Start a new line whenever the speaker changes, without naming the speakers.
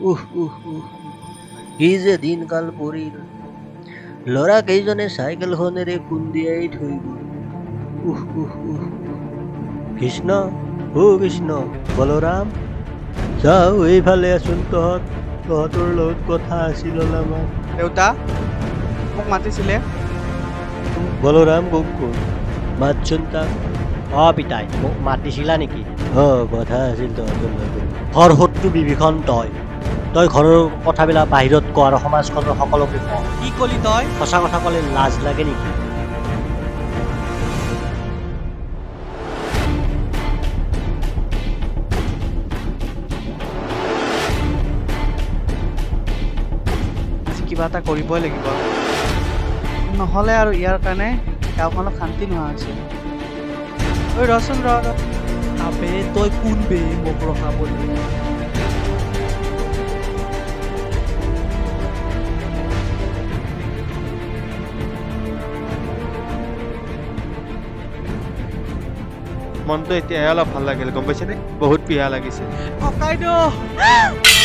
উহ উহ উহ কি যে দিনকাল পৰিল ল'ৰা কেইজনে চাইকেলখনেৰে খুন্দিয়াই থৈ গ'ল উহ উহ উহ কৃষ্ণ কৃষ্ণ বলৰাম যাও এইফালে আছোন তহঁতৰ লগত কথা আছিল অলপমান
দেউতা মোক মাতিছিলে
বলৰাম গকুল মাতচোন তাক
পিতাই মোক মাতিছিলা নেকি?
কথা আছিল তহঁতৰ লগত ঘৰ শত্ৰু বিভীষণ তই ঘৰৰ কথাবিলাক বাহিৰত ক আৰু সমাজখনৰ সকলোকে ক
কি কলি তই
সঁচা কথা ক'লে লাজ লাগে নেকি
আজি কিবা এটা কৰিবই লাগিব নহ'লে আৰু ইয়াৰ কাৰণে গাঁওখনত শান্তি নোহোৱা হৈছে ঐ ৰচোন ৰ
আবে তই কোন বে মোক ৰখাবলৈ
মনটো এতিয়াহে অলপ ভাল লাগিল গম পাইছেনে বহুত পিয়া লাগিছে
ককাইদেউ